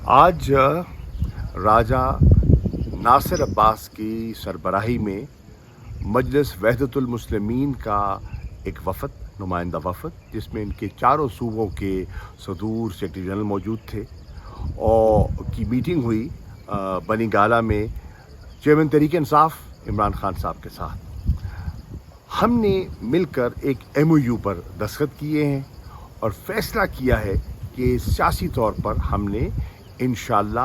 آج راجہ ناصر عباس کی سربراہی میں مجلس وحدت المسلمین کا ایک وفد، نمائندہ وفد، جس میں ان کے چاروں صوبوں کے صدور سیکرٹری جنرل موجود تھے، اور کی میٹنگ ہوئی بنی گالہ میں چیئرمین تحریک انصاف عمران خان صاحب کے ساتھ۔ ہم نے مل کر ایک MOU پر دستخط کیے ہیں اور فیصلہ کیا ہے کہ سیاسی طور پر ہم نے انشاءاللہ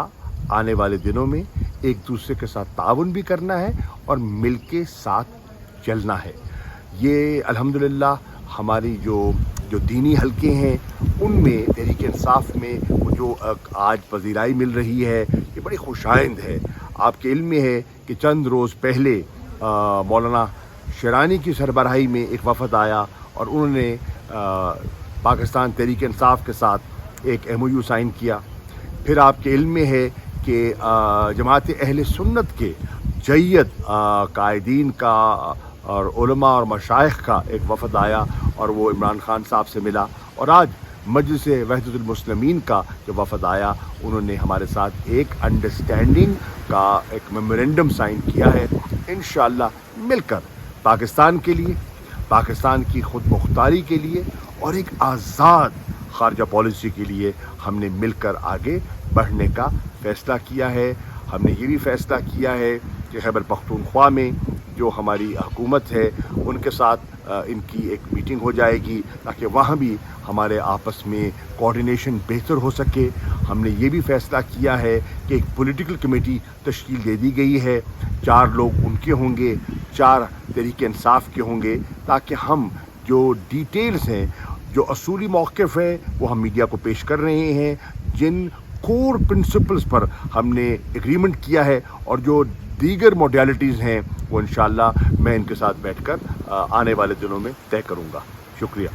آنے والے دنوں میں ایک دوسرے کے ساتھ تعاون بھی کرنا ہے اور مل کے ساتھ چلنا ہے۔ یہ الحمدللہ ہماری جو دینی حلقے ہیں ان میں تحریک انصاف میں وہ جو آج پذیرائی مل رہی ہے، یہ بڑی خوش آئند ہے۔ آپ کے علم میں ہے کہ چند روز پہلے مولانا شیرانی کی سربراہی میں ایک وفد آیا اور انہوں نے پاکستان تحریک انصاف کے ساتھ ایک MOU سائن کیا۔ پھر آپ کے علم میں ہے کہ جماعت اہل سنت کے جید قائدین کا اور علماء اور مشائخ کا ایک وفد آیا اور وہ عمران خان صاحب سے ملا، اور آج مجلس وحدت المسلمین کا جو وفد آیا انہوں نے ہمارے ساتھ ایک انڈرسٹینڈنگ کا ایک میمورینڈم سائن کیا ہے۔ انشاءاللہ مل کر پاکستان کے لیے، پاکستان کی خود مختاری کے لیے اور ایک آزاد خارجہ پالیسی کے لیے ہم نے مل کر آگے بڑھنے کا فیصلہ کیا ہے۔ ہم نے یہ بھی فیصلہ کیا ہے کہ خیبر پختونخوا میں جو ہماری حکومت ہے ان کے ساتھ ان کی ایک میٹنگ ہو جائے گی تاکہ وہاں بھی ہمارے آپس میں کوارڈینیشن بہتر ہو سکے۔ ہم نے یہ بھی فیصلہ کیا ہے کہ ایک پولیٹیکل کمیٹی تشکیل دے دی گئی ہے، 4 لوگ ان کے ہوں گے، 4 تحریک انصاف کے ہوں گے، تاکہ ہم جو ڈیٹیلز ہیں، جو اصولی موقف ہیں، وہ ہم میڈیا کو پیش کر رہے ہیں، جن کور پرنسپلز پر ہم نے ایگریمنٹ کیا ہے، اور جو دیگر موڈیلٹیز ہیں وہ انشاءاللہ میں ان کے ساتھ بیٹھ کر آنے والے دنوں میں طے کروں گا۔ شکریہ۔